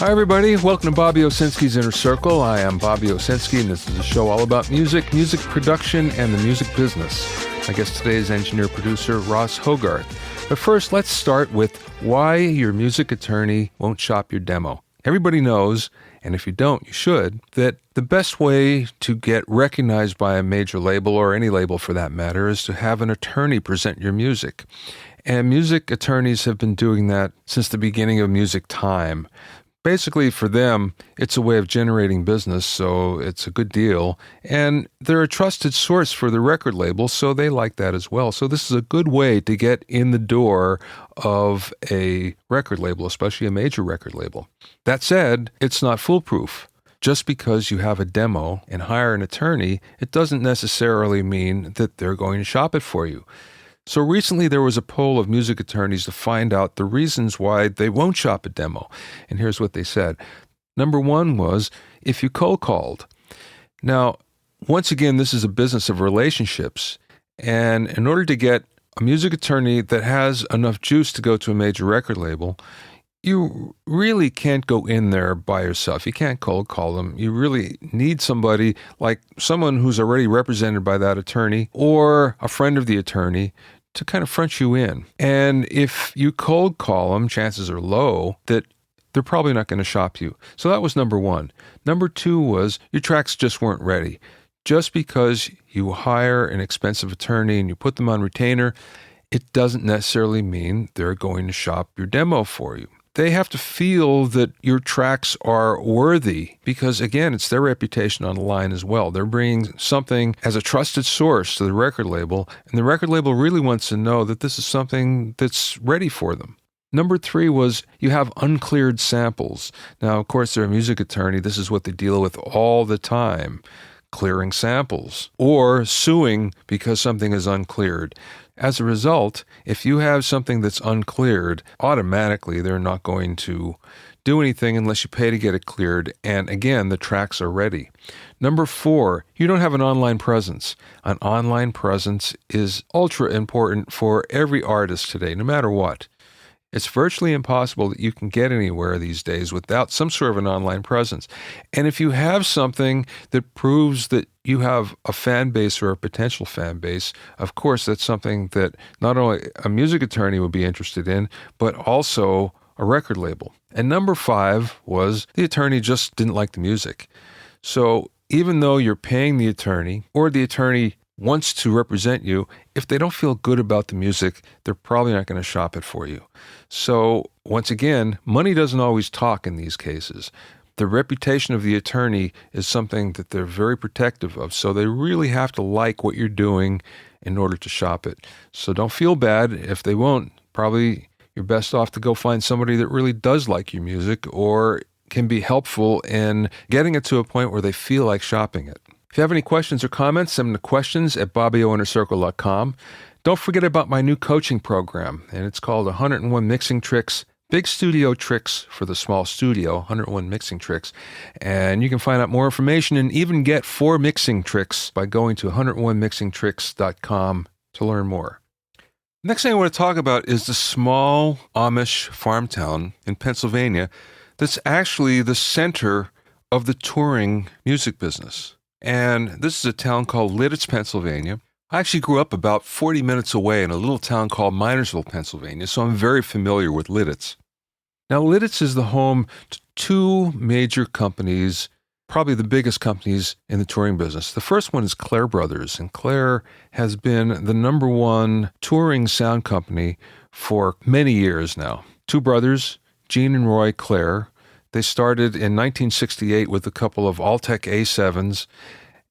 Hi, everybody. Welcome to Bobby Owsinski's Inner Circle. I am Bobby Owsinski, and this is a show all about music, music production, and the music business. My guest today is engineer-producer Ross Hogarth. But first, let's start with why your music attorney won't shop your demo. Everybody knows, and if you don't, you should, that the best way to get recognized by a major label, or any label for that matter, is to have an attorney present your music. And music attorneys have been doing that since the beginning of music time. Basically, for them, it's a way of generating business, so it's a good deal. And they're a trusted source for the record label, so they like that as well. So this is a good way to get in the door of a record label, especially a major record label. That said, it's not foolproof. Just because you have a demo and hire an attorney, it doesn't necessarily mean that they're going to shop it for you. So recently there was a poll of music attorneys to find out the reasons why they won't shop a demo. And here's what they said. Number one was if you cold called. Now, once again, this is a business of relationships. And in order to get a music attorney that has enough juice to go to a major record label, you really can't go in there by yourself. You can't cold call them. You really need somebody like someone who's already represented by that attorney or a friend of the attorney to kind of front you in. And if you cold call them, chances are low that they're probably not going to shop you. So that was number one. Number two was your tracks just weren't ready. Just because you hire an expensive attorney and you put them on retainer, it doesn't necessarily mean they're going to shop your demo for you. They have to feel that your tracks are worthy because, again, it's their reputation on the line as well. They're bringing something as a trusted source to the record label, and the record label really wants to know that this is something that's ready for them. Number three was you have uncleared samples. Now, of course, they're a music attorney. This is what they deal with all the time, clearing samples or suing because something is uncleared. As a result, if you have something that's uncleared, automatically they're not going to do anything unless you pay to get it cleared. And again, the tracks are ready. Number four, you don't have an online presence. An online presence is ultra important for every artist today, no matter what. It's virtually impossible that you can get anywhere these days without some sort of an online presence. And if you have something that proves that you have a fan base or a potential fan base, of course, that's something that not only a music attorney would be interested in, but also a record label. And number five was the attorney just didn't like the music. So even though you're paying the attorney or the attorney wants to represent you, if they don't feel good about the music, they're probably not going to shop it for you. So once again, money doesn't always talk in these cases. The reputation of the attorney is something that they're very protective of, so they really have to like what you're doing in order to shop it. So don't feel bad if they won't. Probably you're best off to go find somebody that really does like your music or can be helpful in getting it to a point where they feel like shopping it. If you have any questions or comments, send them to questions@BobbyOInnerCircle.com. Don't forget about my new coaching program, and it's called 101 Mixing Tricks, Big Studio Tricks for the Small Studio, 101 Mixing Tricks. And you can find out more information and even get 4 mixing tricks by going to 101mixingtricks.com to learn more. Next thing I want to talk about is the small Amish farm town in Pennsylvania that's actually the center of the touring music business. And this is a town called Lititz, Pennsylvania. I actually grew up about 40 minutes away in a little town called Minersville, Pennsylvania, so I'm very familiar with Lititz. Now, Lititz is the home to 2 major companies, probably the biggest companies in the touring business. The first one is Clair Brothers, and Clair has been the number 1 touring sound company for many years now. 2 brothers, Gene and Roy Clair. They started in 1968 with a couple of Altec A7s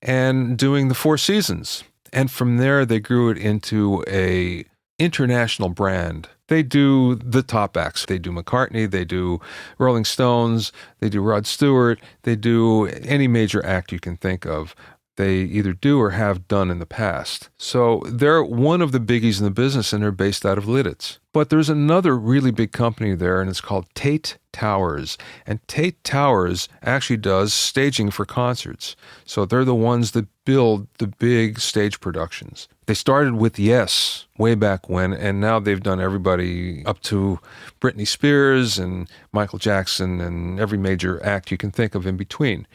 and doing the 4 Seasons. And from there, they grew it into a international brand. They do the top acts. They do McCartney, they do Rolling Stones, they do Rod Stewart, they do any major act you can think of. They either do or have done in the past. So they're one of the biggies in the business, and they're based out of Lititz. But there's another really big company there, and it's called Tate Towers. And Tate Towers actually does staging for concerts. So they're the ones that build the big stage productions. They started with Yes way back when, and now they've done everybody up to Britney Spears and Michael Jackson and every major act you can think of in between.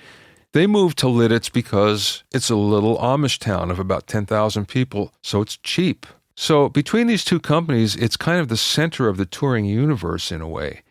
They moved to Lititz because it's a little Amish town of about 10,000 people, so it's cheap. So between these two companies, it's kind of the center of the touring universe in a way.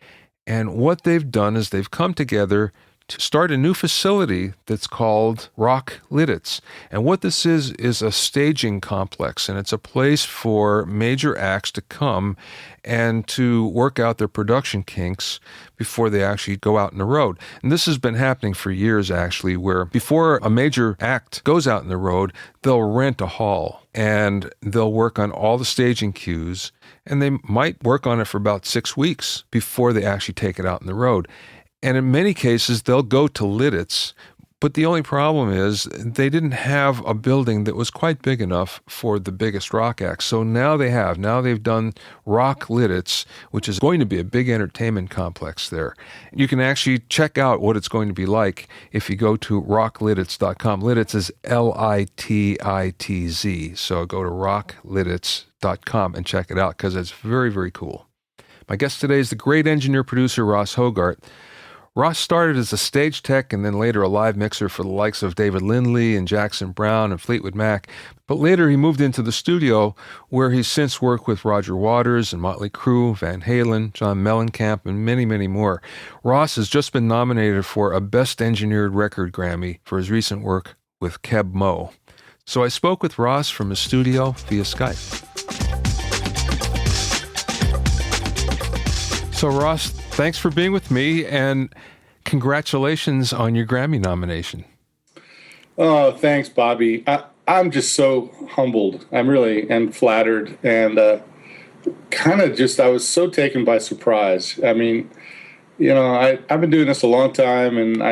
And what they've done is they've come together to start a new facility that's called Rock Lititz. And what this is a staging complex, and it's a place for major acts to come and to work out their production kinks before they actually go out on the road. And this has been happening for years, actually, where before a major act goes out on the road, they'll rent a hall and they'll work on all the staging cues, and they might work on it for about 6 weeks before they actually take it out on the road. And in many cases, they'll go to Lititz, but the only problem is they didn't have a building that was quite big enough for the biggest rock acts. So now they have. Now they've done Rock Lititz, which is going to be a big entertainment complex there. You can actually check out what it's going to be like if you go to rocklititz.com. Lititz is Lititz. So go to rocklititz.com and check it out because it's very, very cool. My guest today is the great engineer-producer Ross Hogarth. Ross started as a stage tech and then later a live mixer for the likes of David Lindley and Jackson Browne and Fleetwood Mac. But later he moved into the studio where he's since worked with Roger Waters and Motley Crue, Van Halen, John Mellencamp, and many, many more. Ross has just been nominated for a Best Engineered Record Grammy for his recent work with Keb Mo. So I spoke with Ross from his studio via Skype. So Ross, thanks for being with me, and congratulations on your Grammy nomination. Oh, thanks, Bobby. I'm just so humbled. I'm really am flattered, and I was so taken by surprise. I mean, I've been doing this a long time, and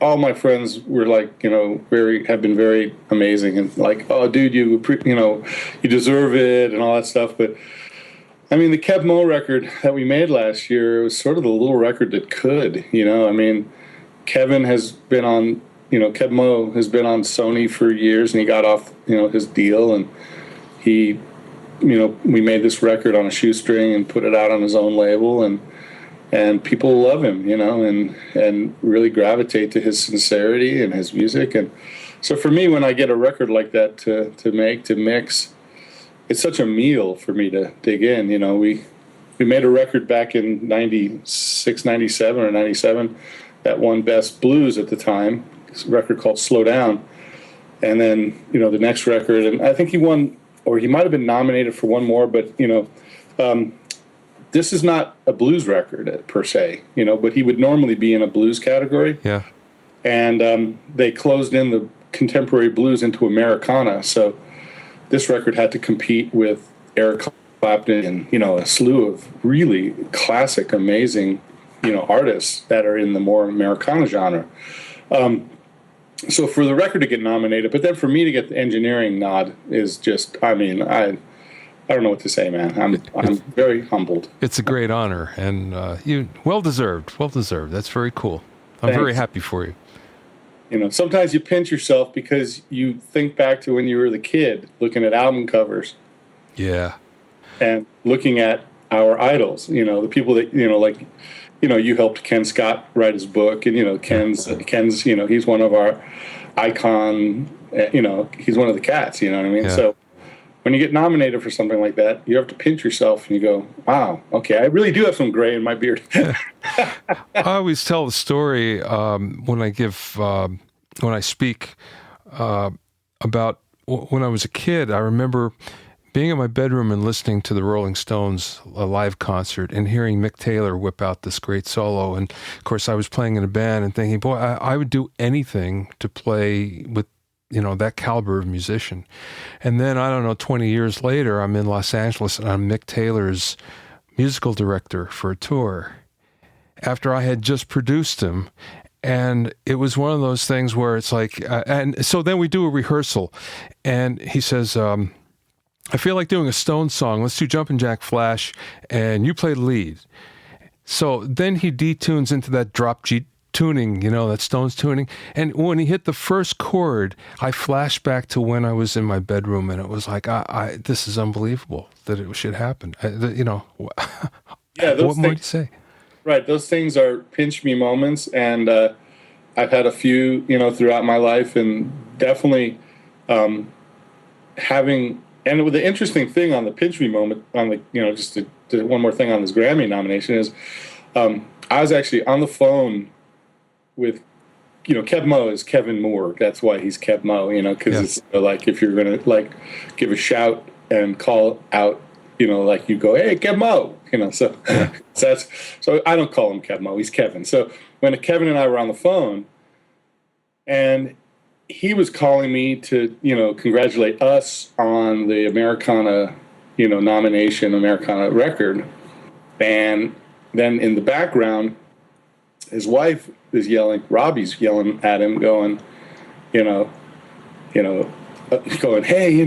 all my friends were like, have been very amazing, and like, oh, dude, you deserve it, and all that stuff, but. I mean, the Keb Mo record that we made last year was sort of the little record that could, I mean, Keb Mo has been on Sony for years, and he got off, his deal, and he, we made this record on a shoestring and put it out on his own label, and people love him, and really gravitate to his sincerity and his music. And so for me, when I get a record like that to mix, it's such a meal for me to dig in. We made a record back in 96, 97 or 97 that won Best Blues at the time. It's a record called Slow Down. And then, the next record, and I think he won, or he might have been nominated for one more, but, this is not a blues record per se, but he would normally be in a blues category. Yeah. And they closed in the contemporary blues into Americana. So this record had to compete with Eric Clapton and, a slew of really classic, amazing, artists that are in the more Americana genre. So for the record to get nominated, but then for me to get the engineering nod is just, I don't know what to say, man. I'm very humbled. It's a great honor, and you well-deserved. That's very cool. I'm very happy for you. Sometimes you pinch yourself because you think back to when you were the kid looking at album covers. Yeah. And looking at our idols, the people that, you helped Ken Scott write his book, and, Ken's, he's one of our icon, he's one of the cats, you know what I mean? Yeah. So when you get nominated for something like that, you have to pinch yourself and you go, wow, okay, I really do have some gray in my beard. I always tell the story when I speak about when I was a kid. I remember being in my bedroom and listening to the Rolling Stones, a live concert, and hearing Mick Taylor whip out this great solo. And of course, I was playing in a band and thinking, boy, I would do anything to play with that caliber of musician. And then, 20 years later, I'm in Los Angeles and I'm Mick Taylor's musical director for a tour after I had just produced him. And it was one of those things where it's like, and so then we do a rehearsal and he says, I feel like doing a Stones song. Let's do Jumpin' Jack Flash and you play the lead. So then he detunes into that drop G tuning, that Stones tuning. And when he hit the first chord, I flashed back to when I was in my bedroom, and it was like, this is unbelievable that it should happen. Yeah, What more do you say? Right, those things are pinch me moments, and I've had a few, throughout my life, and definitely having. And the interesting thing on the pinch me moment, on the, just to one more thing on this Grammy nomination is, I was actually on the phone with, Kev Mo is Kevin Moore. That's why he's Kev Mo, because it's like if you're gonna like give a shout and call out, like you go, hey, Kev Mo, so so I don't call him Kev Mo, he's Kevin. So when Kevin and I were on the phone, and he was calling me to, congratulate us on the Americana, nomination, Americana record. And then in the background, his wife is yelling, Robbie's yelling at him, going, going, hey,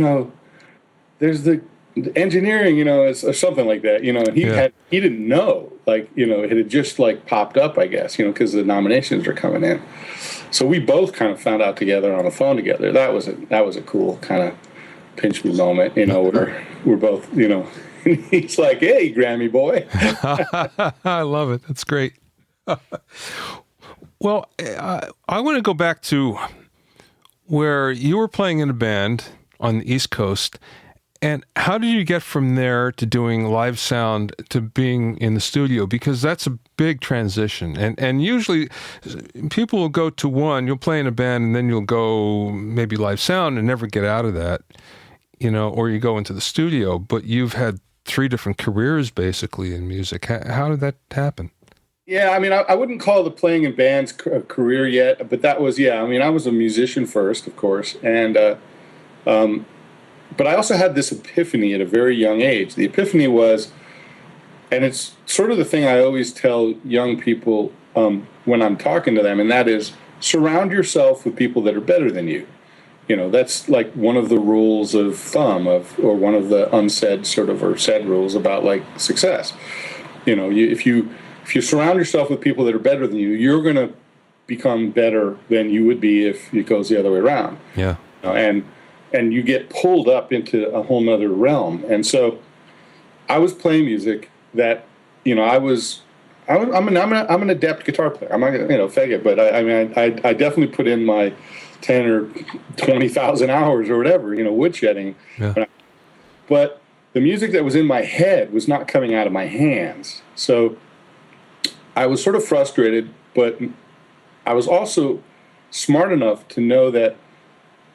there's the engineering, or something like that, and he didn't know, like, it had just like popped up, I guess, because the nominations are coming in. So we both kind of found out together on the phone together. That was a cool kind of pinch me moment, where we're both, he's like, hey, Grammy boy. I love it. That's great. Well, I want to go back to where you were playing in a band on the East Coast. And how did you get from there to doing live sound to being in the studio? Because that's a big transition. And usually people will go to one, you'll play in a band, and then you'll go maybe live sound and never get out of that, or you go into the studio. But you've had 3 different careers basically in music. How did that happen? Yeah, I mean, I wouldn't call the playing in bands a career yet, but that was, I mean, I was a musician first, of course. And, but I also had this epiphany at a very young age. The epiphany was, and it's sort of the thing I always tell young people when I'm talking to them, and that is surround yourself with people that are better than you. That's like one of the rules of thumb or one of the unsaid sort of or said rules about like success. If you surround yourself with people that are better than you, you're going to become better than you would be if it goes the other way around. Yeah. And you get pulled up into a whole nother realm. And so I was playing music that, I'm an adept guitar player. I'm not gonna, fake it, but I definitely put in my 10 or 20,000 hours or whatever, woodshedding. Yeah. But the music that was in my head was not coming out of my hands. So I was sort of frustrated, but I was also smart enough to know that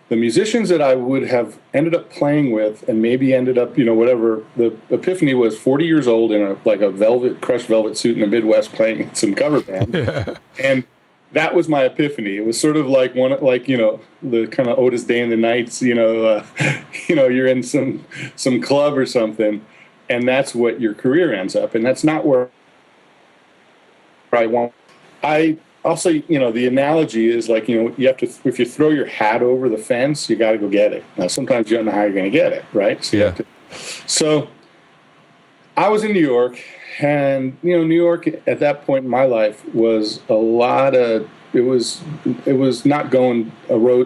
the musicians that I would have ended up playing with and maybe ended up, whatever, the epiphany was 40 years old in a crushed velvet suit in the Midwest playing some cover band. Yeah. And that was my epiphany. It was sort of like the kind of Otis Day and the Nights, you're in some club or something, and that's what your career ends up. And that's not where I want. I also, the analogy is like, you have to, if you throw your hat over the fence, you got to go get it. Now, sometimes you don't know how you're going to get it, right? So I was in New York, and, New York at that point in my life was it was not going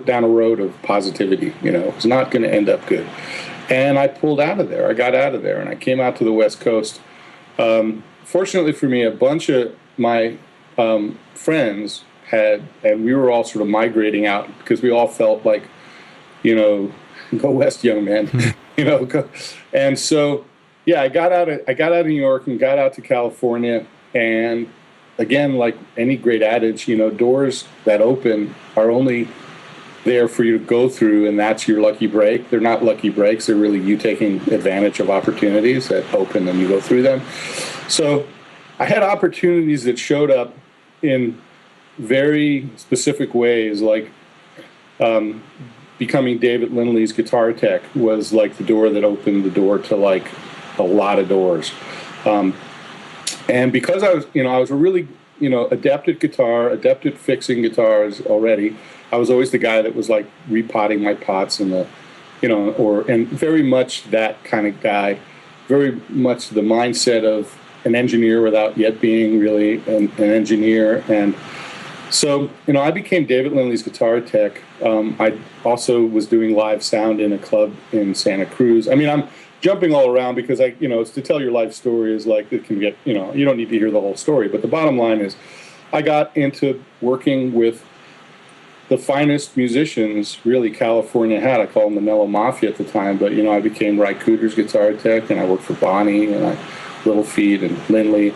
down a road of positivity, it was not going to end up good. And I pulled out of there. I got out of there, and I came out to the West Coast. Fortunately for me, a bunch of my friends and we were all sort of migrating out because we all felt like, go west, young man, And so, I got out of New York and got out to California. And again, like any great adage, doors that open are only there for you to go through, and that's your lucky break. They're not lucky breaks. They're really you taking advantage of opportunities that open and you go through them. So I had opportunities that showed up in very specific ways, like becoming David Lindley's guitar tech was like the door that opened the door to like a lot of doors. And because I was a really, adept at guitar, adept at fixing guitars already, I was always the guy that was like repotting my pots and and very much that kind of guy, very much the mindset of an engineer without yet being really an engineer. And So, I became David Lindley's guitar tech. I also was doing live sound in a club in Santa Cruz. I mean, I'm jumping all around because it's to tell your life story is like, it can get, you don't need to hear the whole story. But the bottom line is I got into working with the finest musicians really California had. I called them the Mellow Mafia at the time, but I became Ry Cooder's guitar tech, and I worked for Bonnie and Little Feat and Lindley.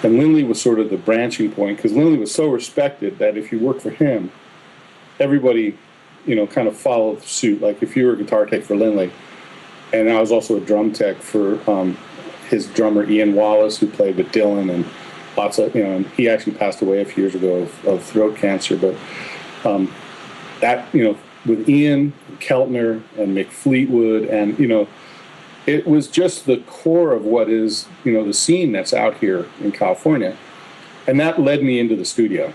And Lindley was sort of the branching point because Lindley was so respected that if you worked for him, everybody, kind of followed suit. Like if you were a guitar tech for Lindley, and I was also a drum tech for his drummer Ian Wallace, who played with Dylan and lots of, and he actually passed away a few years ago of throat cancer, but that, with Ian Keltner and Mick Fleetwood, and, it was just the core of what is, the scene that's out here in California. And that led me into the studio.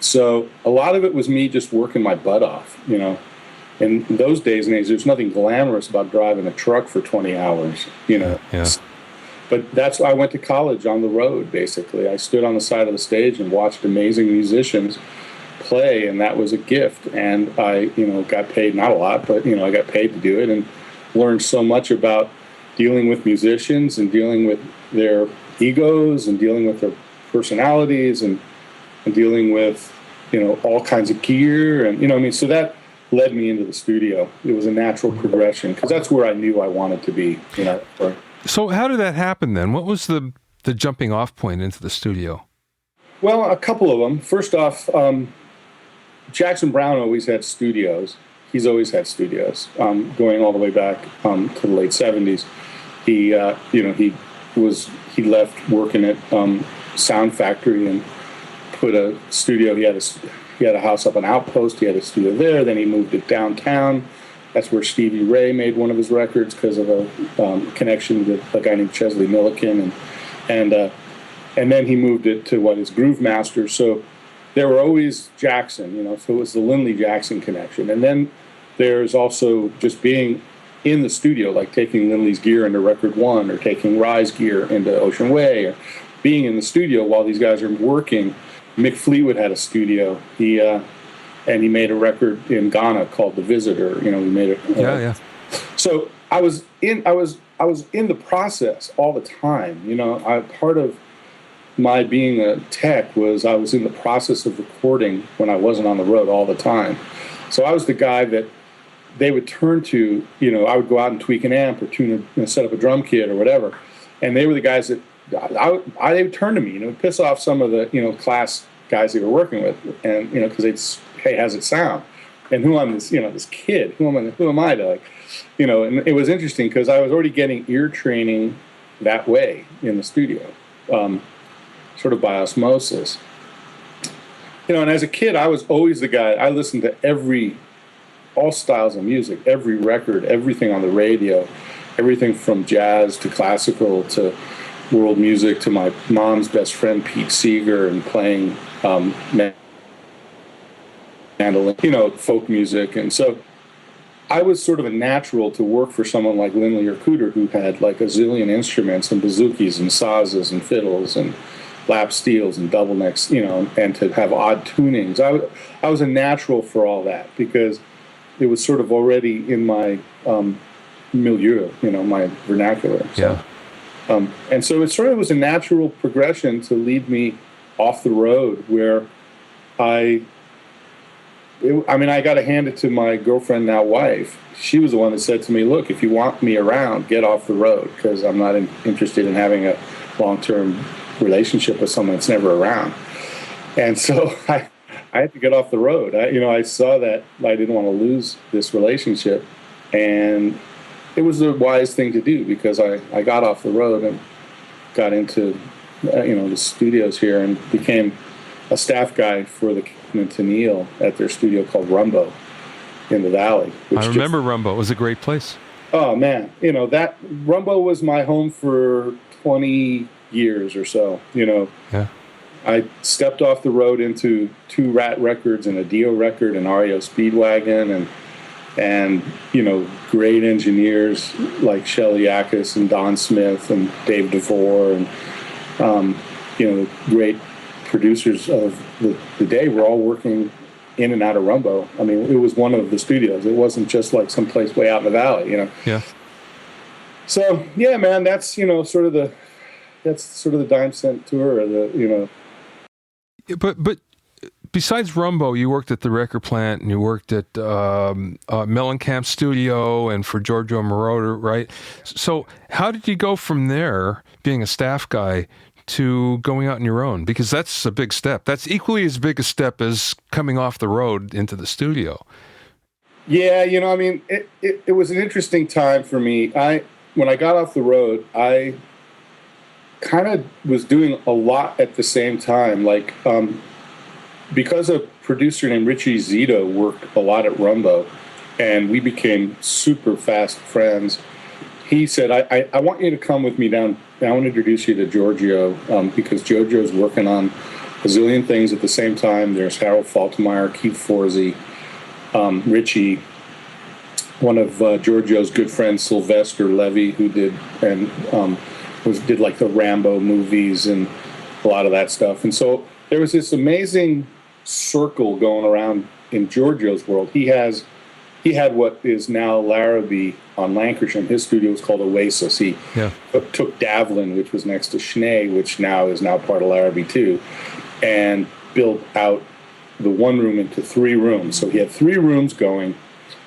So a lot of it was me just working my butt off, In those days and age, there's nothing glamorous about driving a truck for 20 hours, Yeah. But I went to college on the road, basically. I stood on the side of the stage and watched amazing musicians play, and that was a gift. And I, got paid, not a lot, but, I got paid to do it, and learned so much about dealing with musicians and dealing with their egos and dealing with their personalities and dealing with, all kinds of gear. And, so that led me into the studio. It was a natural progression because that's where I knew I wanted to be, So how did that happen then? What was the jumping off point into the studio? Well, a couple of them. First off, Jackson Browne always had studios. He's always had studios, going all the way back to the late 70s. He, he left working at Sound Factory and put a studio. He had a house up on Outpost. He had a studio there. Then he moved it downtown. That's where Stevie Ray made one of his records because of a connection with a guy named Chesley Milliken, and then he moved it to what is Groove Master. So there were always Jackson, so it was the Lindley Jackson connection. And then there's also just being in the studio, like taking Lindley's gear into Record One or taking Ry's gear into Ocean Way, or being in the studio while these guys are working. Mick Fleetwood had a studio. And he made a record in Ghana called The Visitor. He made it. Yeah. So I was in the process all the time. Part of my being a tech was I was in the process of recording when I wasn't on the road all the time. So I was the guy that they would turn to. I would go out and tweak an amp or set up a drum kit or whatever, and they were the guys that they would turn to me. It piss off some of the class guys they were working with, and because they'd, hey, how's it sound? And who I'm this kid, who am I to and it was interesting because I was already getting ear training that way in the studio, sort of by osmosis. And as a kid, I was always the guy. I listened to all styles of music, every record, everything on the radio, everything from jazz to classical to world music to my mom's best friend Pete Seeger and playing mandolin, folk music. And so I was sort of a natural to work for someone like Lindley or Cooder, who had like a zillion instruments and bazookas and sazas and fiddles and lap steels and double necks, and to have odd tunings. I was a natural for all that because it was sort of already in my milieu, my vernacular. So. Yeah. And so it sort of was a natural progression to lead me off the road where I got to hand it to my girlfriend, now wife. She was the one that said to me, look, if you want me around, get off the road because I'm not interested in having a long-term relationship with someone that's never around. And so I had to get off the road. I saw that I didn't want to lose this relationship, and it was the wise thing to do because I got off the road and got into the studios here and became a staff guy for the Kingman to Neil at their studio called Rumbo in the Valley. I remember Rumbo. It was a great place. Oh man, that Rumbo was my home for 20 years or so. Yeah. I stepped off the road into 2 Rat records and a Dio record and REO Speedwagon and great engineers like Shelley Yakis and Don Smith and Dave DeVore and great producers of the day were all working in and out of Rumbo. I mean, it was one of the studios. It wasn't just like someplace way out in the valley, you know. Yeah. So yeah, man, that's sort of the Dime Cent tour, or the But besides Rumbo, you worked at the record plant, and you worked at Mellencamp Studio and for Giorgio Moroder, right? So how did you go from there, being a staff guy, to going out on your own? Because that's a big step. That's equally as big a step as coming off the road into the studio. Yeah, I mean, it was an interesting time for me. When I got off the road, I kind of was doing a lot at the same time. Like, because a producer named Richie Zito worked a lot at Rumbo, and we became super fast friends, he said, I want you to come with me down. I want to introduce you to Giorgio, because Giorgio's working on a zillion things at the same time. There's Harold Faltermeyer, Keith Forsey, Richie, one of Giorgio's good friends, Sylvester Levy, who did like the Rambo movies and a lot of that stuff. And so there was this amazing circle going around in Giorgio's world. He had what is now Larrabee on Lancashire. His studio was called Oasis. He took Davlin, which was next to Schnee, which is now part of Larrabee too, and built out the one room into 3 rooms. So he had 3 rooms going,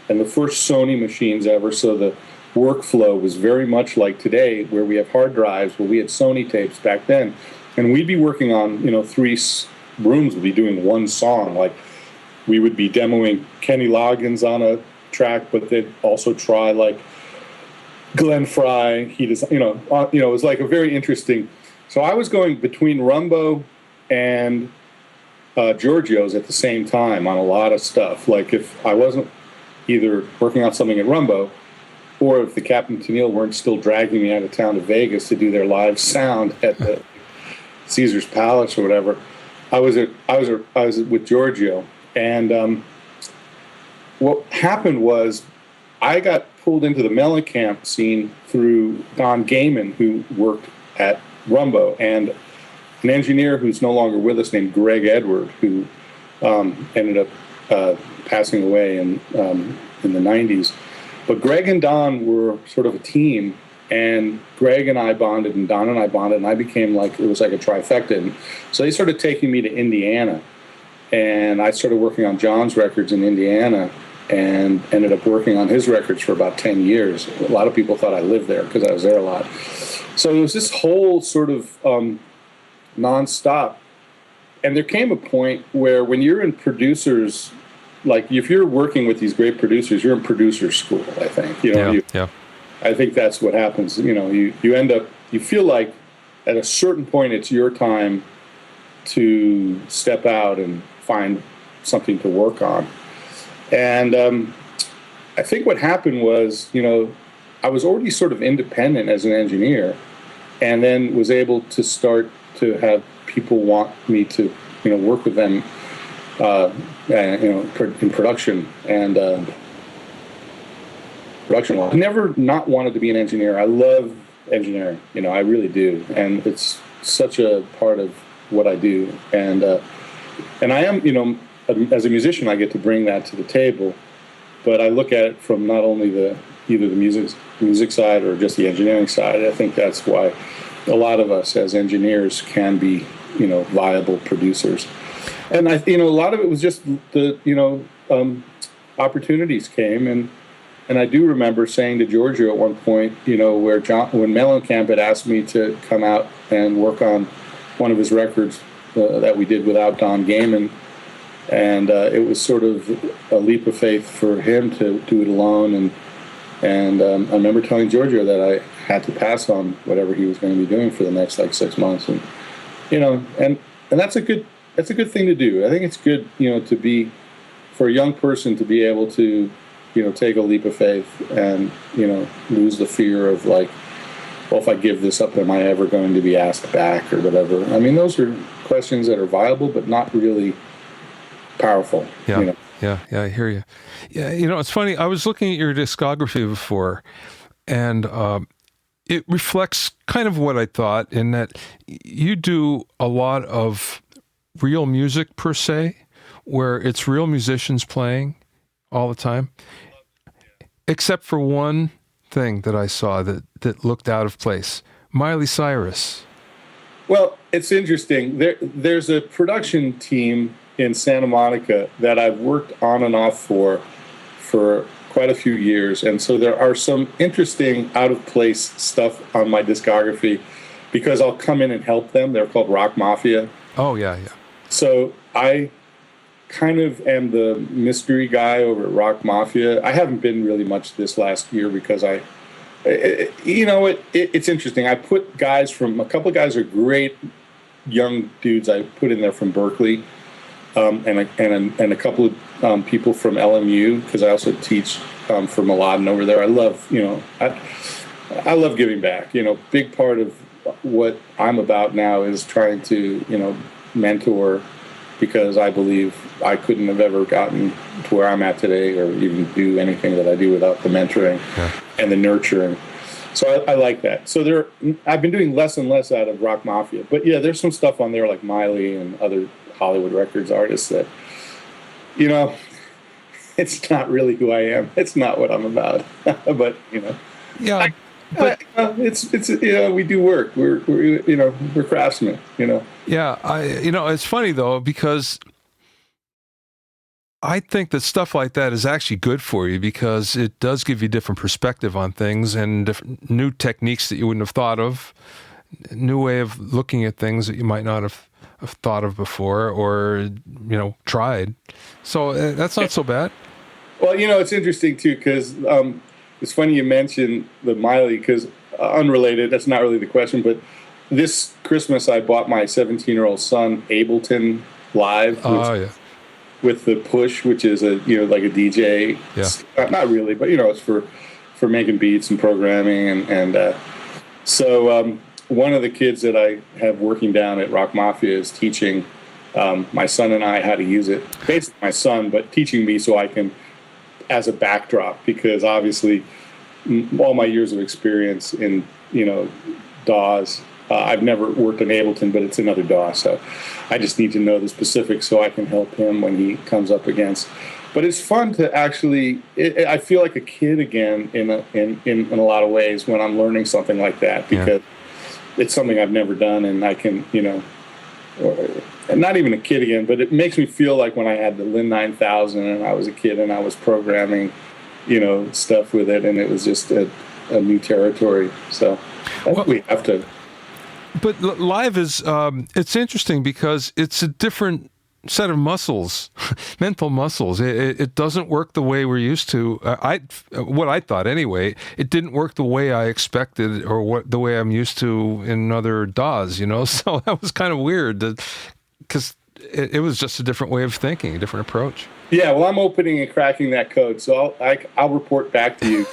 and the first Sony machines ever. So the workflow was very much like today, where we have hard drives. Well, we had Sony tapes back then, and we'd be working on 3 rooms. We'd be doing one song. Like, we would be demoing Kenny Loggins on a track, but they'd also try like Glenn Frey. He just, it was like a very interesting. So I was going between Rumbo and Giorgio's at the same time on a lot of stuff. Like, if I wasn't either working on something at Rumbo, or if the Captain Tennille weren't still dragging me out of town to Vegas to do their live sound at the Caesar's Palace or whatever, I was with Giorgio. And what happened was, I got pulled into the Mellencamp scene through Don Gaiman, who worked at Rumbo, and an engineer who's no longer with us named Greg Edward, who ended up passing away in the 90s. But Greg and Don were sort of a team, and Greg and I bonded, and Don and I bonded, and I became it was like a trifecta. And so they started taking me to Indiana, and I started working on John's records in Indiana, and ended up working on his records for about 10 years. A lot of people thought I lived there because I was there a lot. So it was this whole sort of nonstop. And there came a point where, when you're in producers, like if you're working with these great producers, you're in producer school, I think. I think that's what happens. You end up, you feel like at a certain point it's your time to step out and find something to work on. And I think what happened was, I was already sort of independent as an engineer, and then was able to start to have people want me to, work with them, in production and production. I never not wanted to be an engineer. I love engineering, I really do, and it's such a part of what I do. And I am, as a musician, I get to bring that to the table, but I look at it from not only either the music side or just the engineering side. I think that's why a lot of us as engineers can be, viable producers. And a lot of it was just the, opportunities came, and I do remember saying to Giorgio at one point, when Mellencamp had asked me to come out and work on one of his records that we did without Don Gaiman. And it was sort of a leap of faith for him to do it alone. And I remember telling Giorgio that I had to pass on whatever he was going to be doing for the next 6 months. And and that's a good thing to do. I think it's good to be, for a young person, to be able to take a leap of faith and lose the fear of well, if I give this up, am I ever going to be asked back or whatever? I mean, those are questions that are viable, but not really powerful. Yeah, I hear you. Yeah, it's funny. I was looking at your discography before, and it reflects kind of what I thought, in that you do a lot of real music per se, where it's real musicians playing all the time, except for one thing that I saw that looked out of place. Miley Cyrus. Well, it's interesting. There's a production team in Santa Monica that I've worked on and off for quite a few years. And so there are some interesting out of place stuff on my discography because I'll come in and help them. They're called Rock Mafia. Oh, yeah, yeah. So I kind of am the mystery guy over at Rock Mafia. I haven't been really much this last year because it's interesting. I put a couple of guys are great young dudes I put in there from Berkeley, and a couple of people from LMU because I also teach for Mladen over there. I love, I love giving back. Big part of what I'm about now is trying to, mentor, because I believe I couldn't have ever gotten to where I'm at today or even do anything that I do without the mentoring and the nurturing. So I like that. So I've been doing less and less out of Rock Mafia. But yeah, there's some stuff on there like Miley and other Hollywood Records artists that, it's not really who I am. It's not what I'm about. But, Yeah. But it's we do work. We're craftsmen. Yeah, it's funny though because I think that stuff like that is actually good for you because it does give you different perspective on things and different new techniques that you wouldn't have thought of, new way of looking at things that you might not have thought of before or tried. So that's not so bad. Well, it's interesting too because. It's funny you mentioned the Miley because unrelated, that's not really the question, but this Christmas I bought my 17-year-old son Ableton Live with the Push, which is a like a DJ. Yeah. Not really, but it's for making beats and programming so one of the kids that I have working down at Rock Mafia is teaching my son and I how to use it. Basically my son, but teaching me so I can as a backdrop, because obviously all my years of experience in DAWs, I've never worked in Ableton, but it's another DAW, so I just need to know the specifics so I can help him when he comes up against. But it's fun to actually. I feel like a kid again in a lot of ways when I'm learning something like that because it's something I've never done, and I can and not even a kid again, but it makes me feel like when I had the Lin 9000 and I was a kid and I was programming, stuff with it, and it was just a new territory. So we have to. But live is it's interesting because it's a different set of muscles, mental muscles. It doesn't work the way we're used to. What I thought anyway, it didn't work the way I expected or the way I'm used to in other DAWs. So that was kind of weird. Because it was just a different way of thinking, a different approach. Yeah, well, I'm opening and cracking that code, so I'll report back to you.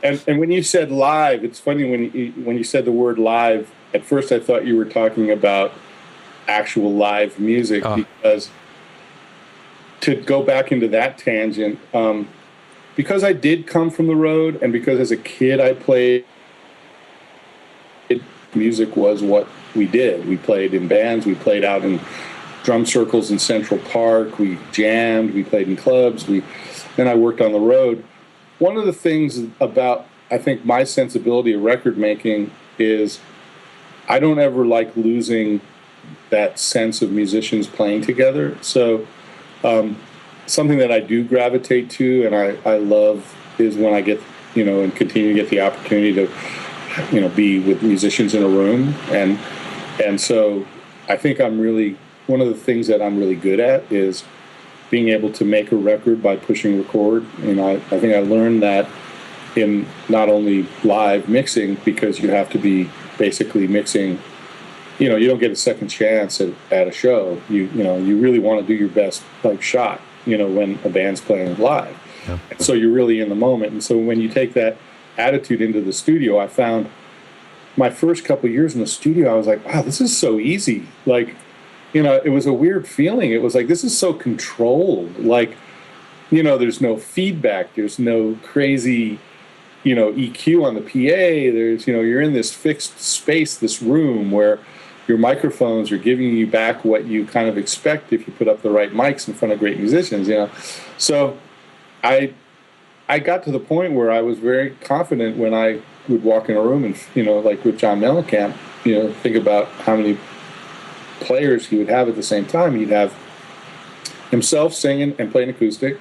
and when you said live, it's funny when you said the word live. At first, I thought you were talking about actual live music because to go back into that tangent, because I did come from the road, and because as a kid I played. Music was what we did. We played in bands. We played out in drum circles in Central Park. We jammed. We played in clubs. Then I worked on the road. One of the things about, I think, my sensibility of record making is I don't ever like losing that sense of musicians playing together. So something that I do gravitate to and I love is when I get, and continue to get the opportunity to be with musicians in a room. And so I think one of the things that I'm really good at is being able to make a record by pushing record. I think I learned that in not only live mixing, because you have to be basically mixing, you don't get a second chance at a show. You really want to do your best shot, when a band's playing live. Yeah. And so you're really in the moment. And so when you take that attitude into the studio, I found my first couple of years in the studio, I was like, wow, this is so easy. It was a weird feeling. It was like, this is so controlled. There's no feedback. There's no crazy, EQ on the PA. There's, you're in this fixed space, this room where, your microphones are giving you back what you kind of expect if you put up the right mics in front of great musicians, So I got to the point where I was very confident when I would walk in a room and, like with John Mellencamp, think about how many players he would have at the same time. He'd have himself singing and playing acoustic.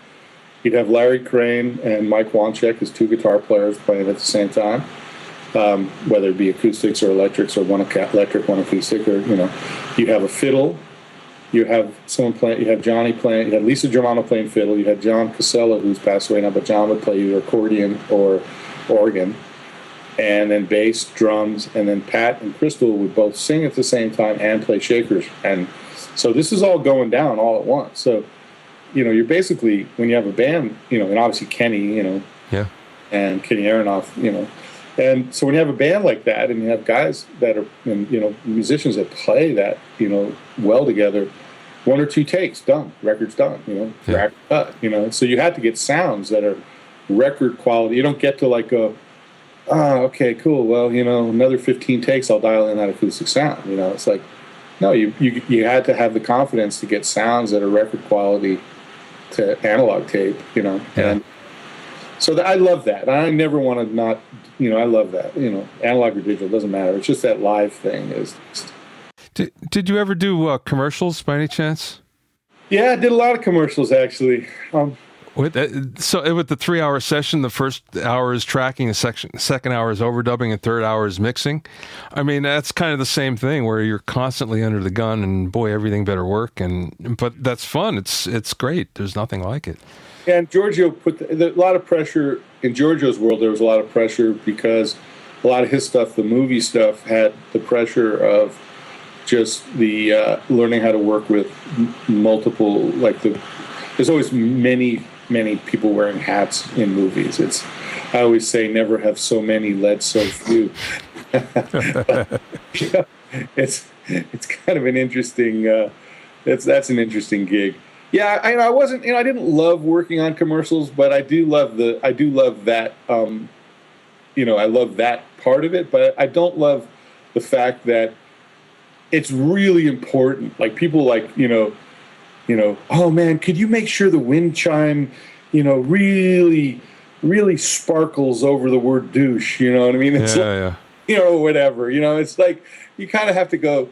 He'd have Larry Crane and Mike Wanchek, his two guitar players, playing at the same time, whether it be acoustics or electrics or one electric, one acoustic, or, you'd have a fiddle. You have someone playing. You have Johnny playing. You had Lisa Germano playing fiddle. You had John Casella, who's passed away now, but John would play either accordion or organ, and then bass, drums, and then Pat and Crystal would both sing at the same time and play shakers. And so this is all going down all at once. So, you're basically, when you have a band, and obviously Kenny, yeah, and Kenny Aronoff, and so when you have a band like that, and you have guys that are, musicians that play that, well together, one or two takes, done, record's done, yeah. cut, so you have to get sounds that are record quality. You don't get to like go, okay, cool, well, another 15 takes, I'll dial in that acoustic sound, it's like, no, you had to have the confidence to get sounds that are record quality to analog tape, Yeah. And so I love that. I never want to not, I love that, analog or digital, doesn't matter. It's just that live thing is. Did you ever do commercials by any chance? Yeah, I did a lot of commercials actually. With the 3-hour session, the first hour is tracking, the second hour is overdubbing, and third hour is mixing. I mean, that's kind of the same thing where you're constantly under the gun, and boy, everything better work. But that's fun. It's great. There's nothing like it. And Giorgio put a lot of pressure in Giorgio's world. There was a lot of pressure because a lot of his stuff, the movie stuff, had the pressure of just the learning how to work with multiple. There's always many people wearing hats in movies. I always say, never have so many led so few. It's kind of an interesting. That's an interesting gig. Yeah, I wasn't. I didn't love working on commercials, but I do love that. I love that part of it, but I don't love the fact that it's really important. Like people oh man, could you make sure the wind chime, really, really sparkles over the word douche? You know what I mean? It's whatever. It's like you kind of have to go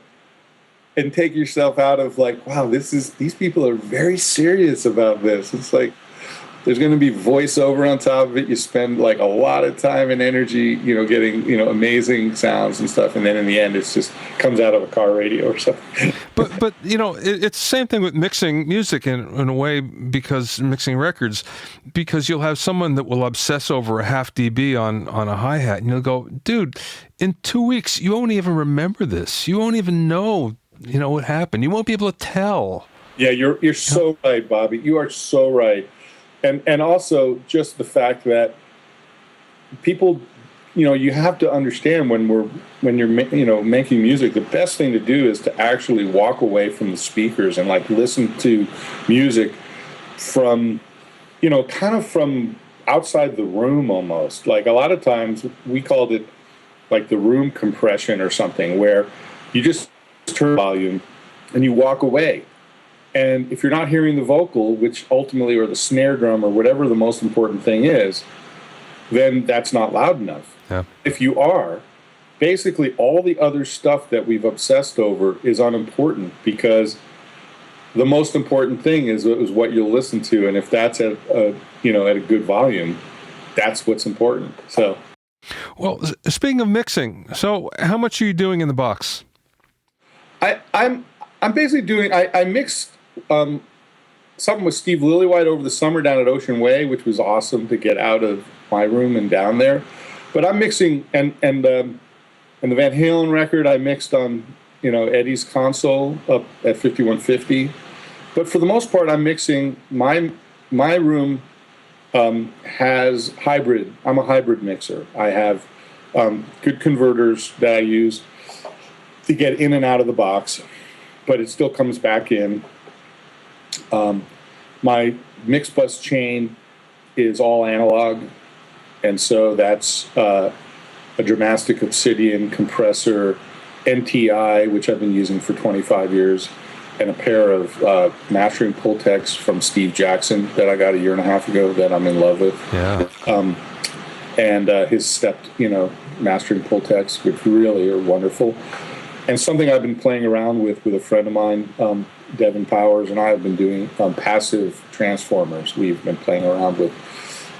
and take yourself out of like, wow, these people are very serious about this. It's like there's going to be voiceover on top of it. You spend like a lot of time and energy, getting, amazing sounds and stuff. And then in the end, it's just comes out of a car radio or something. But it's the same thing with mixing music in a way, because mixing records, because you'll have someone that will obsess over a half dB on a hi-hat, and you'll go, dude, in 2 weeks, you won't even remember this. You won't even know, what happened. You won't be able to tell. Yeah, you're so right, Bobby. You are so right. And also just the fact that people, you have to understand when you're making music, the best thing to do is to actually walk away from the speakers and like listen to music from, kind of from outside the room almost. Like a lot of times we called it like the room compression or something, where you just turn volume and you walk away. And if you're not hearing the vocal, which ultimately, or the snare drum, or whatever the most important thing is, then that's not loud enough. Yeah. If you are, basically all the other stuff that we've obsessed over is unimportant, because the most important thing is what you'll listen to. And if that's at a good volume, that's what's important. So, well, speaking of mixing, so how much are you doing in the box? I'm basically doing, I mixed something with Steve Lillywhite over the summer down at Ocean Way, which was awesome to get out of my room and down there. But I'm mixing, and the Van Halen record I mixed on, Eddie's console up at 5150. But for the most part, I'm mixing, my room has hybrid. I'm a hybrid mixer. I have good converters that I use to get in and out of the box, but it still comes back in. My mix bus chain is all analog, and so that's a Dramastic Obsidian compressor NTI, which I've been using for 25 years, and a pair of mastering Pultecs from Steve Jackson that I got a year and a half ago that I'm in love with. Yeah. And his stepped, mastering Pultecs, which really are wonderful. And something I've been playing around with a friend of mine, Devin Powers, and I have been doing passive transformers. We've been playing around with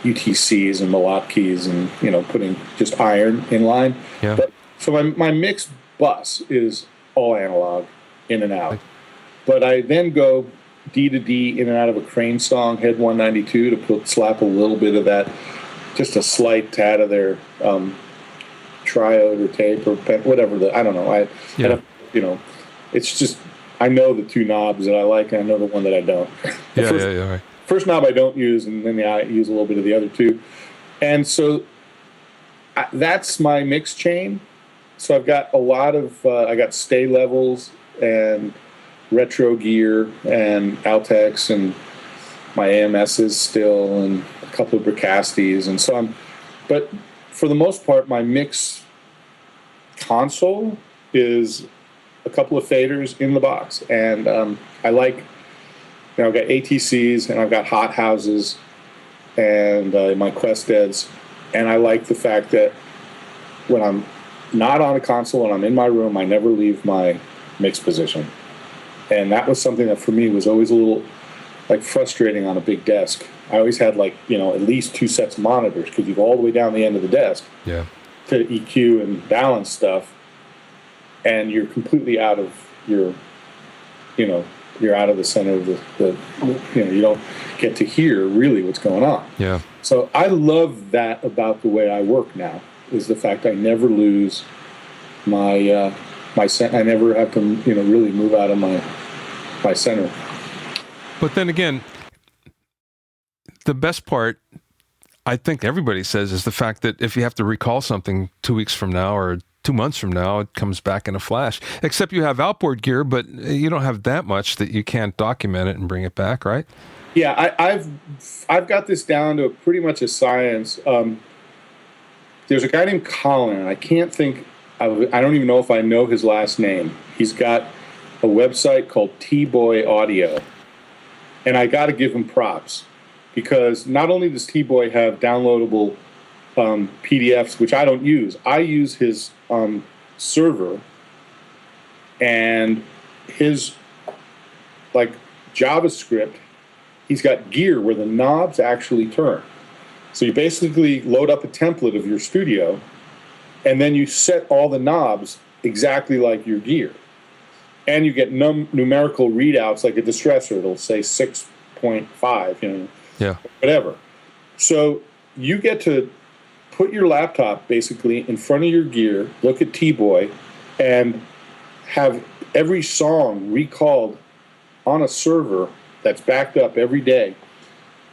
UTCs and Malatkis and, putting just iron in line. Yeah. So my mix bus is all analog, in and out. But I then go D to D in and out of a Crane song, Head 192, to slap a little bit of that, just a slight tad of their triode or tape or whatever. I don't know. It's just, I know the two knobs that I like, and I know the one that I don't. Right. First knob I don't use, and then I use a little bit of the other two. And so that's my mix chain. So I've got a lot of, I got stay levels and retro gear and Altex and my AMSs still and a couple of Bricastis. And so but for the most part, my mix console is a couple of faders in the box. And I like, I've got ATCs and I've got hot houses and my Questeds. And I like the fact that when I'm not on a console and I'm in my room, I never leave my mix position. And that was something that for me was always a little frustrating on a big desk. I always had at least two sets of monitors because you go all the way down the end of the desk to EQ and balance stuff, and you're completely out of your, you're out of the center of the you don't get to hear really what's going on. Yeah. So I love that about the way I work now, is the fact I never lose my I never have to really move out of my center. But then again, the best part, I think everybody says, is the fact that if you have to recall something 2 weeks from now or 2 months from now, it comes back in a flash. Except you have outboard gear, but you don't have that much that you can't document it and bring it back, right? Yeah, I've got this down to pretty much a science. There's a guy named Colin, and I can't think. I don't even know if I know his last name. He's got a website called T-Boy Audio. And I got to give him props, because not only does T-Boy have downloadable PDFs, which I don't use. I use his server and his JavaScript. He's got gear where the knobs actually turn. So you basically load up a template of your studio, and then you set all the knobs exactly like your gear. And you get numerical readouts like a distressor. It'll say 6.5, whatever. So you get to put your laptop basically in front of your gear, look at T-Boy, and have every song recalled on a server that's backed up every day.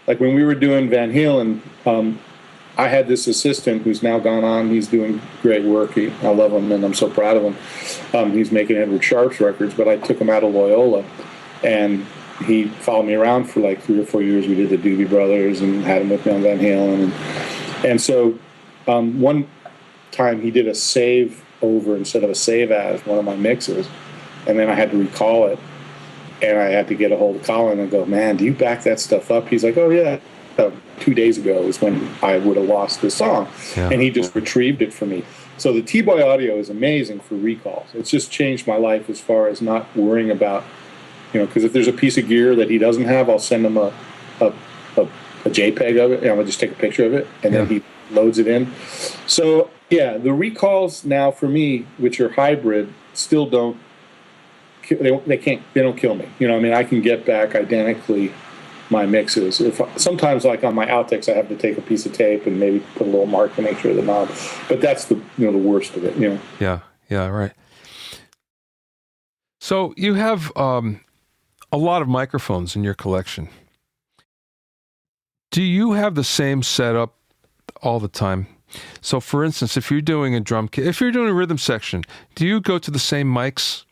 Like when we were doing Van Halen, I had this assistant who's now gone on. He's doing great work. I love him, and I'm so proud of him. He's making Edward Sharp's records, but I took him out of Loyola, and he followed me around for 3 or 4 years. We did the Doobie Brothers and had him with me on Van Halen. And so one time he did a save over instead of a save as one of my mixes, and then I had to recall it. And I had to get a hold of Colin and go, man, do you back that stuff up? He's like, oh, yeah. 2 days ago was when I would have lost the song. Yeah. And he just retrieved it for me. So the T-Boy Audio is amazing for recalls. It's just changed my life as far as not worrying about, because if there's a piece of gear that he doesn't have, I'll send him a JPEG of it, and I'll just take a picture of it, and then he loads it in. So, yeah, the recalls now for me, which are hybrid, still don't, they don't kill me. I can get back identically my mixes. Sometimes on my Altex, I have to take a piece of tape and maybe put a little mark to make sure the knob. But that's the the worst of it. Yeah, right. So you have a lot of microphones in your collection. Do you have the same setup all the time? So, for instance, if you're doing a drum kit, if you're doing a rhythm section, do you go to the same mics,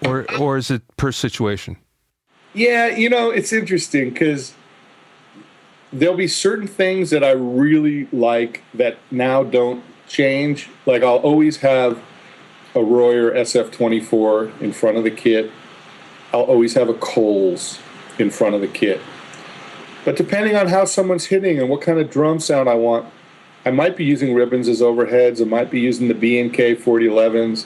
or is it per situation? Yeah, it's interesting because there'll be certain things that I really like that now don't change. Like I'll always have a Royer SF-24 in front of the kit. I'll always have a Coles in front of the kit. But depending on how someone's hitting and what kind of drum sound I want, I might be using ribbons as overheads. I might be using the B&K 4011s.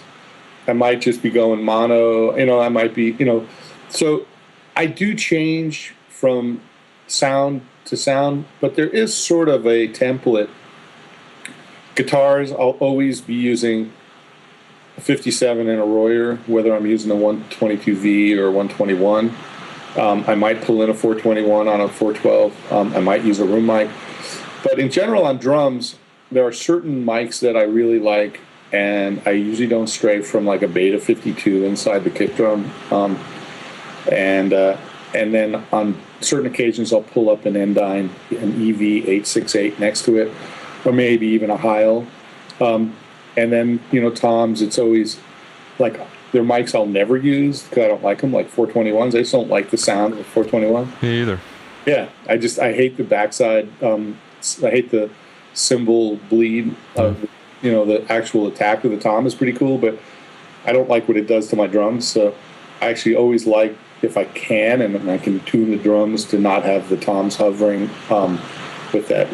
I might just be going mono. I might be, So I do change from sound to sound, but there is sort of a template. Guitars, I'll always be using a 57 and a Royer, whether I'm using a 122V or 121. I might pull in a 421 on a 412. I might use a room mic. But in general, on drums, there are certain mics that I really like, and I usually don't stray from like a Beta 52 inside the kick drum. And then on certain occasions, I'll pull up an Endyne, an EV868 next to it, or maybe even a Heil. And then, toms, it's always like they're mics I'll never use because I don't like them, like 421s. I just don't like the sound of a 421. Me either. Yeah, I hate the backside. I hate the cymbal bleed of, the actual attack of the tom is pretty cool, but I don't like what it does to my drums. So I actually always like, if I can, and I can tune the drums to not have the toms hovering with that,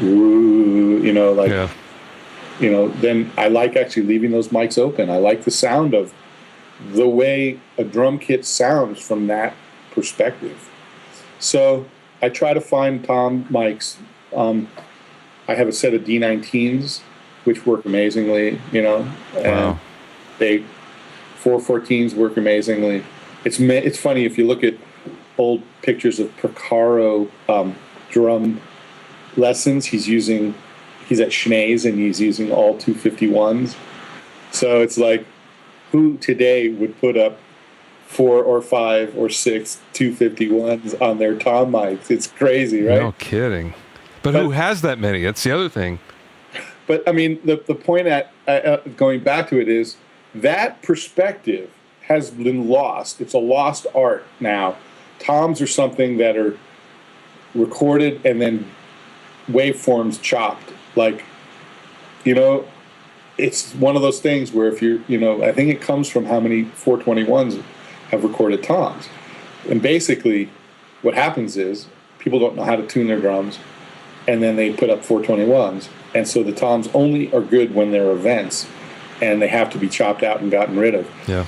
then I like actually leaving those mics open. I like the sound of the way a drum kit sounds from that perspective. So I try to find tom mics. I have a set of D19s, which work amazingly, and wow. 414s work amazingly. It's funny if you look at old pictures of Porcaro drum lessons. He's at Schnee's and he's using all 251s. So it's like, who today would put up 4 or 5 or 6 251s on their tom mics? It's crazy, right? No kidding. But who has that many? That's the other thing. But I mean, the point going back to it is that perspective has been lost. It's a lost art now. Toms are something that are recorded and then waveforms chopped. Like, it's one of those things where if you're, I think it comes from how many 421s have recorded toms. And basically what happens is people don't know how to tune their drums, and then they put up 421s. And so the toms only are good when they're events, and they have to be chopped out and gotten rid of. Yeah.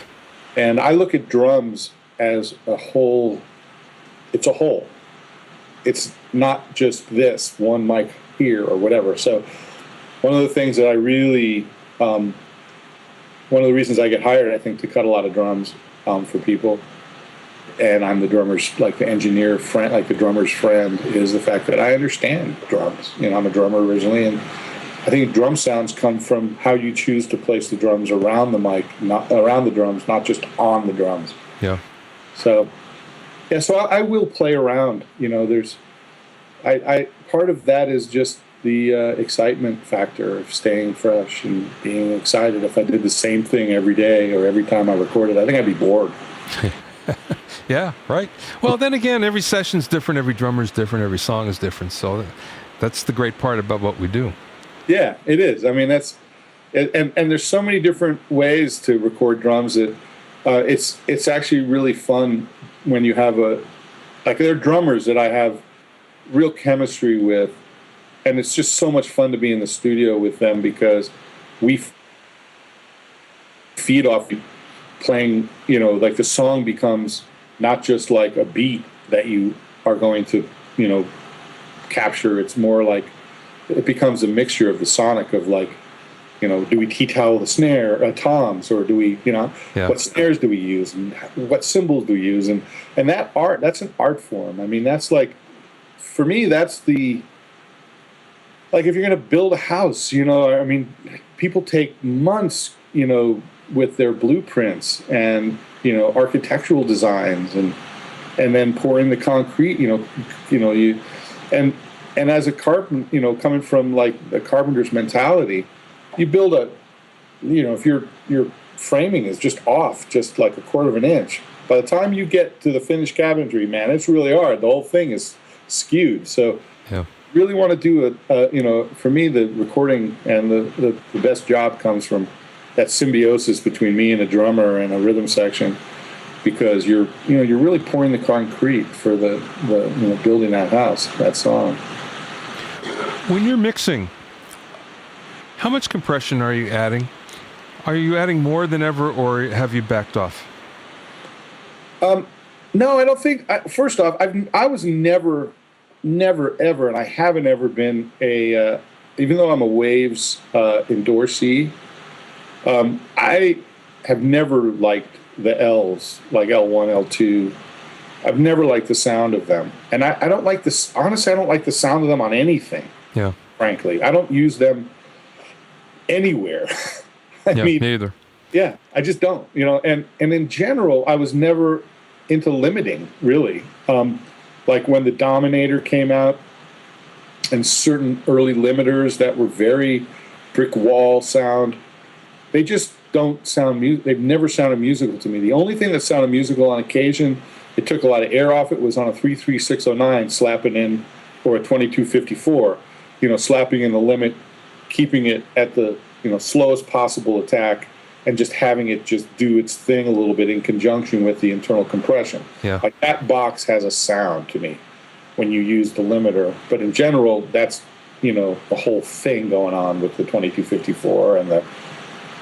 And I look at drums as a whole. It's a whole. It's not just this one mic here or whatever. So one of the things that I really, one of the reasons I get hired, I think, to cut a lot of drums for people, and I'm the drummer's, like the engineer friend, like the drummer's friend, is the fact that I understand drums. I'm a drummer originally, and I think drum sounds come from how you choose to place the drums around the mic, not around the drums, not just on the drums. Yeah. So I will play around. I part of that is just the excitement factor of staying fresh and being excited. If I did the same thing every day or every time I recorded, I think I'd be bored. Yeah, right. Well, then again, every session's different, every drummer's different, every song is different. So that's the great part about what we do. Yeah, it is. I mean, and there's so many different ways to record drums that it's actually really fun when you have there are drummers that I have real chemistry with, and it's just so much fun to be in the studio with them because we feed off playing, like the song becomes not just like a beat that you are going to, capture. It's more like it becomes a mixture of the sonic of like, do we tea-towel the snare, toms, or do we, what snares do we use and what cymbals do we use? And that's an art form. I mean, that's like, for me, that's if you're going to build a house, I mean, people take months, with their blueprints and, architectural designs and then pouring the concrete, and as a carpenter, coming from like the carpenter's mentality, you build if your framing is just off, just like a quarter of an inch, by the time you get to the finished cabinetry, man, it's really hard. The whole thing is skewed. So really want to do for me, the recording and the best job comes from that symbiosis between me and a drummer and a rhythm section, because you're really pouring the concrete for the building that house, that song. When you're mixing, how much compression are you adding? Are you adding more than ever, or have you backed off? No, I don't think. First off, I was never, ever, and I haven't ever been a. Even though I'm a Waves endorsee, I have never liked the L's, like L1, L2. I've never liked the sound of them, and I don't like this. Honestly, I don't like the sound of them on anything. Yeah. Frankly, I don't use them anywhere. I mean, neither. Yeah, I just don't. And in general, I was never into limiting, really. Like when the Dominator came out, and certain early limiters that were very brick wall sound, they just don't sound they've never sounded musical to me. The only thing that sounded musical on occasion, it took a lot of air off it, was on a 33609 slapping in, or a 2254, slapping in the limit, keeping it at the slowest possible attack, and just having it just do its thing a little bit in conjunction with the internal compression. Yeah. Like that box has a sound to me when you use the limiter. But in general, that's, the whole thing going on with the 2254 and the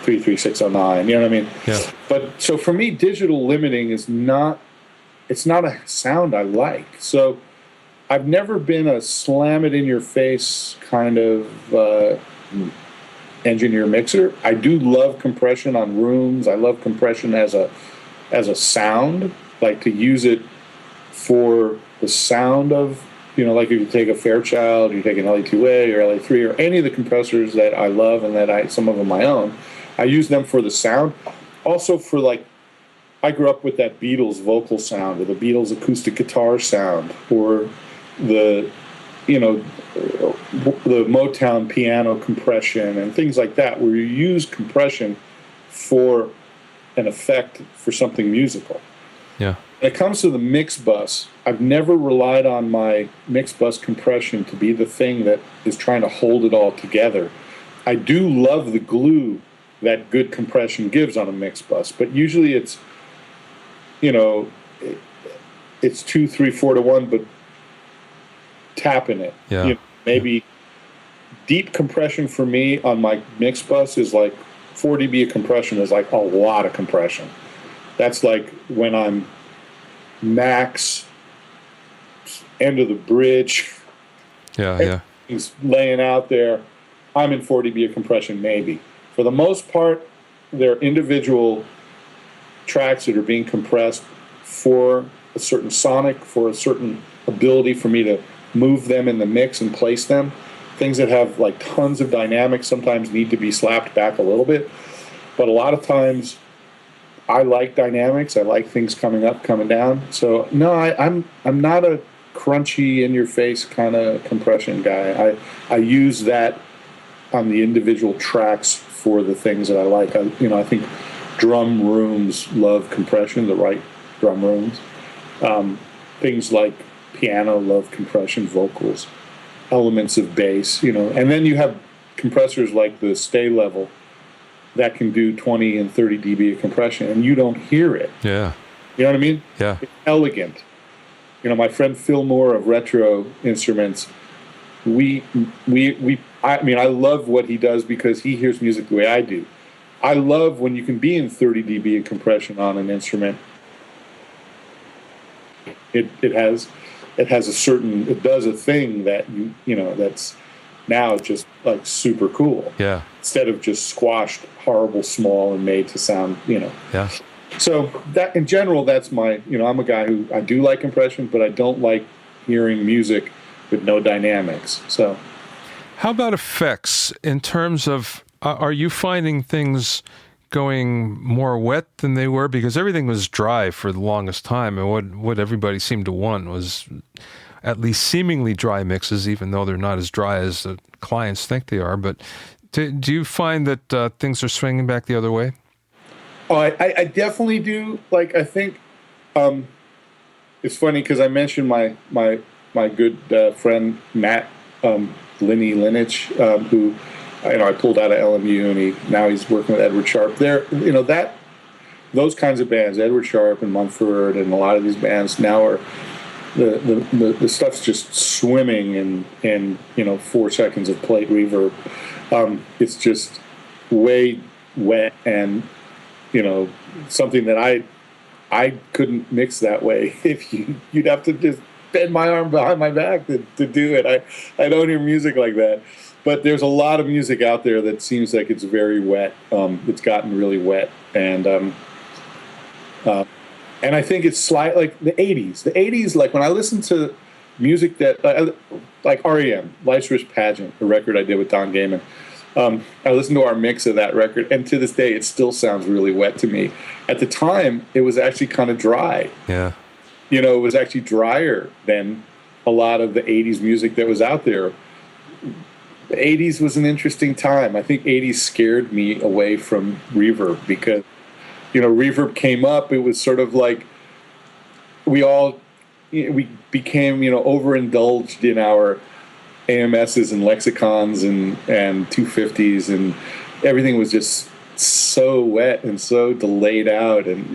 33609, you know what I mean? Yeah. But so for me, digital limiting is not a sound I like. So I've never been a slam it in your face kind of engineer mixer. I do love compression on rooms. I love compression as a sound, like to use it for the sound of, like if you take a Fairchild, you take an LA2A or LA3 or any of the compressors that I love and that some of them I own, I use them for the sound. Also for I grew up with that Beatles vocal sound or the Beatles acoustic guitar sound or the Motown piano compression and things like that, where you use compression for an effect for something musical. Yeah. When it comes to the mix bus, I've never relied on my mix bus compression to be the thing that is trying to hold it all together. I do love the glue that good compression gives on a mix bus, but usually it's, it's 2, 3, 4 to 1, but tapping it. Yeah. Maybe deep compression for me on my mix bus is like 4 dB of compression is like a lot of compression. That's like when I'm max end of the bridge. Yeah. He's laying out there. I'm in 4 dB of compression maybe. For the most part, they're individual tracks that are being compressed for a certain sonic, for a certain ability for me to move them in the mix and place them. Things that have like tons of dynamics sometimes need to be slapped back a little bit. But a lot of times I like dynamics. I like things coming up, coming down. So no, I'm not a crunchy in your face kind of compression guy. I use that on the individual tracks for the things that I like. I think drum rooms love compression, the right drum rooms. Things like piano love compression, vocals, elements of bass, and then you have compressors like the Stay Level that can do 20 and 30 dB of compression, and you don't hear it. Yeah. You know what I mean? Yeah. It's elegant. My friend Phil Moore of Retro Instruments, I love what he does because he hears music the way I do. I love when you can be in 30 dB of compression on an instrument. It does a thing that that's now just like super cool. Yeah. Instead of just squashed, horrible, small, and made to sound, Yeah. So that in general, that's my, I'm a guy who I do like compression, but I don't like hearing music with no dynamics. So, how about effects in terms of? Are you finding things going more wet than they were? Because everything was dry for the longest time, and what everybody seemed to want was at least seemingly dry mixes, even though they're not as dry as the clients think they are. But do you find that things are swinging back the other way? Oh, I definitely do. Like, I think it's funny because I mentioned my good friend Matt Lititz, who I pulled out of LMU, and now he's working with Edward Sharp. Those kinds of bands, Edward Sharp and Mumford, and a lot of these bands now are the stuff's just swimming in 4 seconds of plate reverb. It's just way wet, and something that I couldn't mix that way. If you'd have to just bend my arm behind my back to do it. I don't hear music like that. But there's a lot of music out there that seems like it's very wet. It's gotten really wet, and I think it's like the 80s. The 80s, like when I listen to music that, like REM, Life's Rich Pageant, a record I did with Don Gaiman. I listened to our mix of that record, and to this day, it still sounds really wet to me. At the time, it was actually kind of dry. Yeah. It was actually drier than a lot of the 80s music that was out there. The 80s was an interesting time. I think 80s scared me away from reverb because, reverb came up. It was sort of like we became, overindulged in our AMSs and lexicons and 250s, and everything was just so wet and so delayed out, and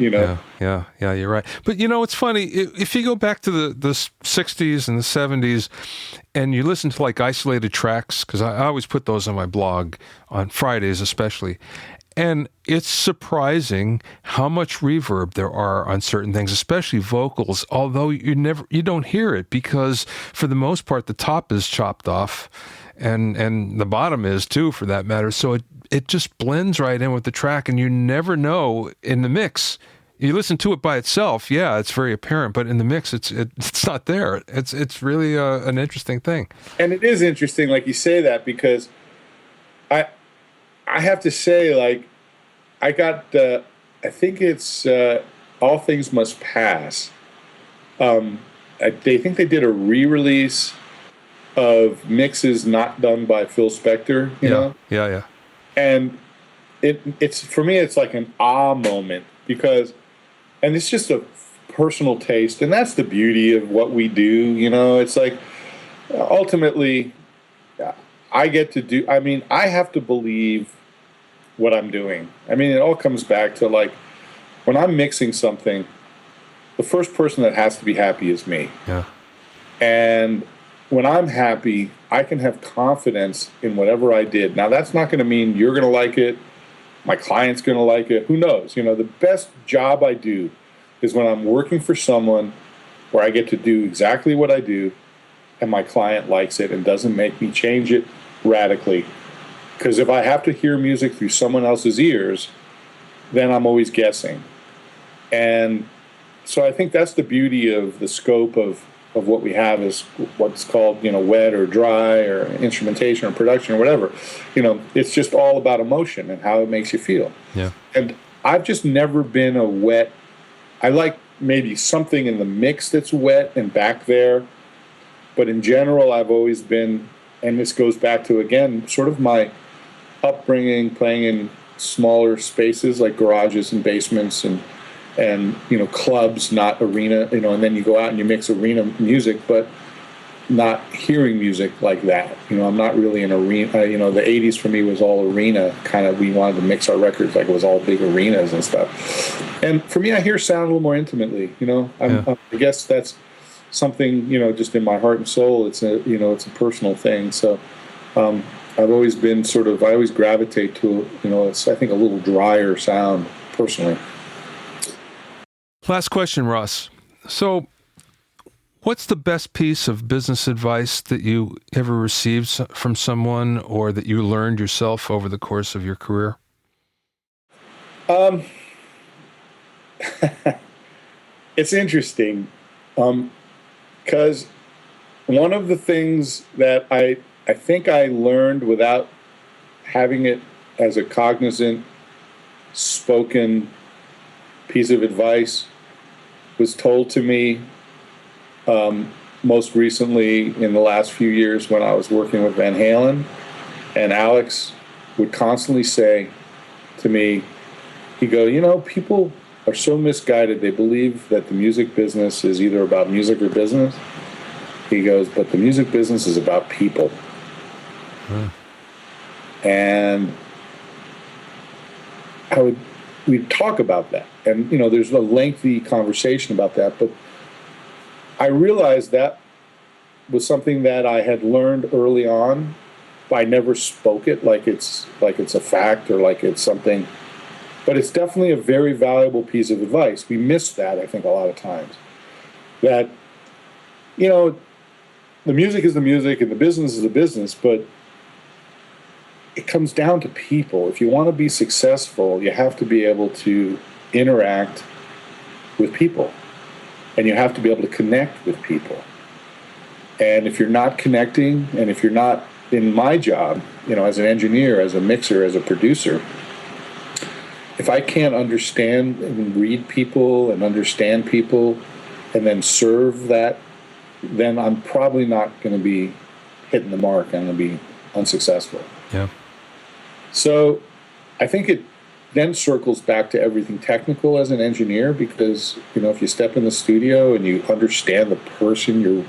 yeah, you're right. But it's funny, if you go back to the 60s and the 70s and you listen to like isolated tracks, because I always put those on my blog on Fridays especially, and it's surprising how much reverb there are on certain things, especially vocals, although you don't hear it because for the most part the top is chopped off and the bottom is too, for that matter. So it just blends right in with the track, and you never know in the mix. You listen to it by itself, yeah, it's very apparent, but in the mix it's not there. It's really an interesting thing. And it is interesting, like you say that, because I have to say, like, I got, I think it's All Things Must Pass. They think they did a re-release of mixes not done by Phil Spector, you know? Yeah. And it's for me, it's like an moment, because, and it's just a personal taste, and that's the beauty of what we do, It's like, ultimately, I get to do, I have to believe what I'm doing. It all comes back to, like, when I'm mixing something, the first person that has to be happy is me. Yeah. And when I'm happy, I can have confidence in whatever I did. Now, that's not going to mean you're going to like it, my client's going to like it, who knows? The best job I do is when I'm working for someone where I get to do exactly what I do, and my client likes it and doesn't make me change it radically. Because if I have to hear music through someone else's ears, then I'm always guessing. And so I think that's the beauty of the scope of what we have, is what's called, wet or dry or instrumentation or production or whatever. It's just all about emotion and how it makes you feel. Yeah. And I've just never been a wet. I like maybe something in the mix that's wet and back there. But in general, I've always been, and this goes back to, again, sort of my upbringing, playing in smaller spaces like garages and basements and clubs, not arena, and then you go out and you mix arena music, but not hearing music like that. I'm not really an arena, the 80s for me was all arena, kind of, we wanted to mix our records like it was all big arenas and stuff. And for me, I hear sound a little more intimately, I guess that's something, just in my heart and soul. It's a personal thing. So, I've always been I always gravitate to, it's, I think, a little drier sound personally. Last question, Ross. So what's the best piece of business advice that you ever received from someone, or that you learned yourself over the course of your career? It's interesting, because one of the things that I think I learned without having it as a cognizant, spoken piece of advice was told to me most recently in the last few years when I was working with Van Halen. And Alex would constantly say to me, he'd go, people are so misguided. They believe that the music business is either about music or business. He goes, but the music business is about people. And we'd talk about that. And, there's a lengthy conversation about that. But I realized that was something that I had learned early on, but I never spoke it like it's a fact or like it's something. But it's definitely a very valuable piece of advice. We miss that, I think, a lot of times. That, the music is the music and the business is the business, but it comes down to people. If you want to be successful, you have to be able to interact with people, and you have to be able to connect with people. And if you're not connecting, and if you're not in my job, as an engineer, as a mixer, as a producer, if I can't understand and read people and understand people and then serve that, then I'm probably not going to be hitting the mark. I'm going to be unsuccessful. Yeah. So I think it then circles back to everything technical as an engineer, because, if you step in the studio and you understand the person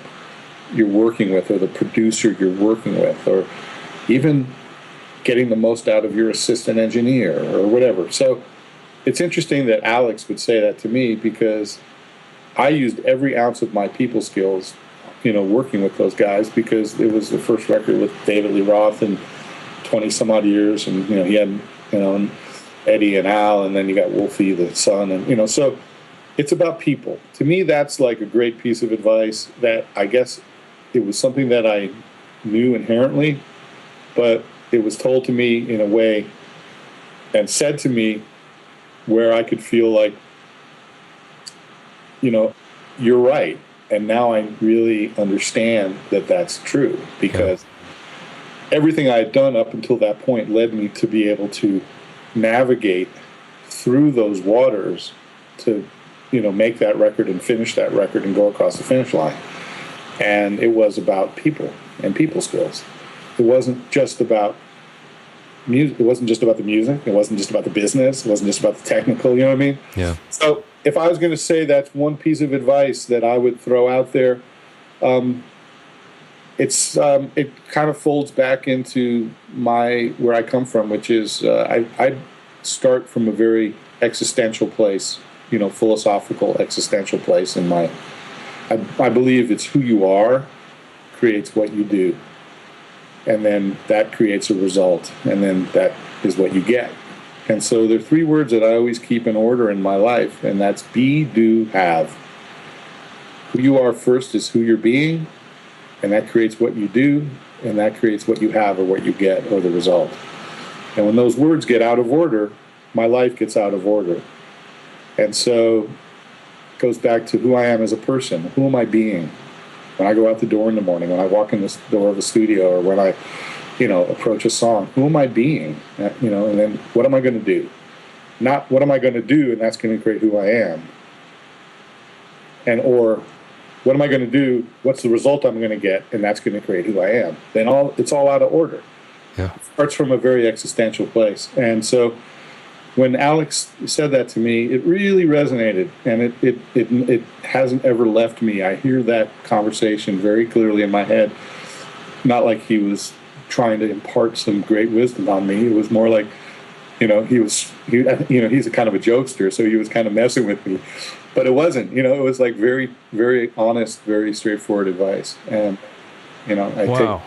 you're working with, or the producer you're working with, or even getting the most out of your assistant engineer or whatever. So it's interesting that Alex would say that to me, because I used every ounce of my people skills, working with those guys, because it was the first record with David Lee Roth in 20 some odd years. And, he had, and Eddie and Al, and then you got Wolfie, the son. And, so it's about people. To me, that's like a great piece of advice that I guess it was something that I knew inherently, but it was told to me in a way and said to me where I could feel like, you're right. And now I really understand that that's true, because everything I had done up until that point led me to be able to navigate through those waters to, make that record and finish that record and go across the finish line. And it was about people and people skills. It wasn't just about music. It wasn't just about the music. It wasn't just about the business. It wasn't just about the technical. You know what I mean? Yeah. So if I was going to say that's one piece of advice that I would throw out there, it kind of folds back into where I come from, which is I start from a very existential place, philosophical existential place in my. I believe it's who you are creates what you do, and then that creates a result, and then that is what you get. And so there are three words that I always keep in order in my life, and that's be, do, have. Who you are first is who you're being, and that creates what you do, and that creates what you have or what you get or the result. And when those words get out of order, my life gets out of order. And so it goes back to who I am as a person. Who am I being? When I go out the door in the morning, when I walk in the door of a studio, or when I, approach a song, who am I being? And then what am I going to do? Not what am I going to do, and that's going to create who I am. Or what am I going to do? What's the result I'm going to get? And that's going to create who I am. Then it's all out of order. Yeah. It starts from a very existential place. And so when Alex said that to me, it really resonated, and it hasn't ever left me. I hear that conversation very clearly in my head. Not like he was trying to impart some great wisdom on me. It was more like, he's a kind of a jokester, so he was kind of messing with me. But it wasn't, it was like very, very honest, very straightforward advice. And, wow.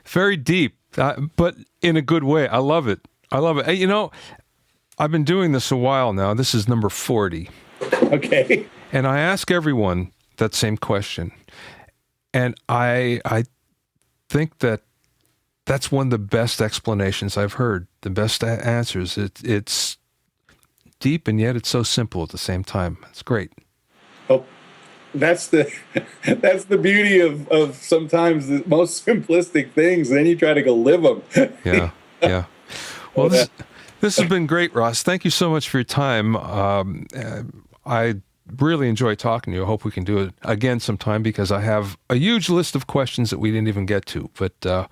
Very deep, but in a good way. I love it. I've been doing this a while now. This is number 40. Okay. And I ask everyone that same question. And I think that's one of the best explanations I've heard, the best answers. It's deep, and yet it's so simple at the same time. It's great. Oh, that's the beauty of sometimes the most simplistic things. Then you try to go live them. Yeah. Well, this has been great, Ross. Thank you so much for your time. I really enjoy talking to you. I hope we can do it again sometime, because I have a huge list of questions that we didn't even get to, but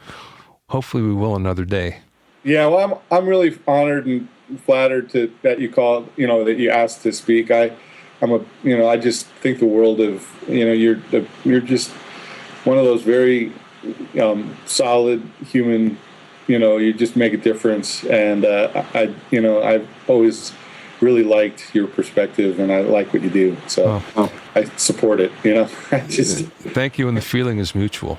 hopefully we will another day. Yeah, well, I'm really honored and flattered that you called, that you asked to speak. I just think the world of, you're just one of those very solid human you just make a difference. And I've always really liked your perspective, and I like what you do. So I support it. I just thank you, and the feeling is mutual.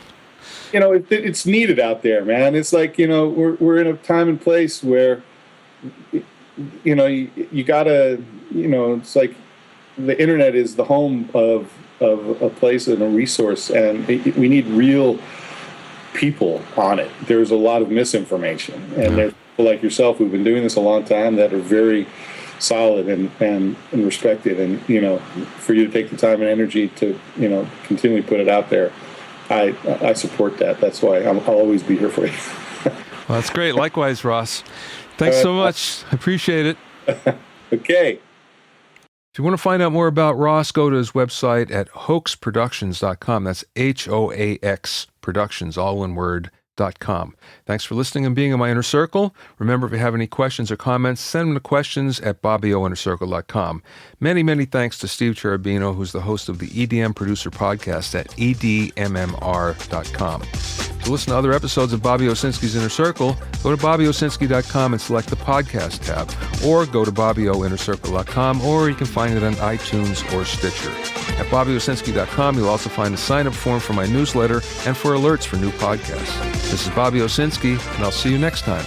It's needed out there, man. It's like we're in a time and place where you gotta it's like the internet is the home of a place and a resource, and we need real people on it. There's a lot of misinformation, and there's people like yourself who've been doing this a long time that are very solid and respected, and for you to take the time and energy to continually put it out there, I support that. That's why I'll always be here for you. Well, that's great. Likewise, Ross. Thanks so much. I appreciate it. Okay. If you want to find out more about Ross, go to his website at hoaxproductions.com. That's HOAX Productions, all one word, .com. Thanks for listening and being in my inner circle. Remember, if you have any questions or comments, send them to questions@bobbyoinnercircle.com. Many, many thanks to Steve Cherubino, who's the host of the EDM Producer Podcast at edmmr.com. To listen to other episodes of Bobby Owsinski's Inner Circle, go to bobbyowsinski.com and select the podcast tab, or go to bobbyowinnercircle.com, or you can find it on iTunes or Stitcher. At bobbyowsinski.com, you'll also find a sign-up form for my newsletter and for alerts for new podcasts. This is Bobby Owsinski, and I'll see you next time.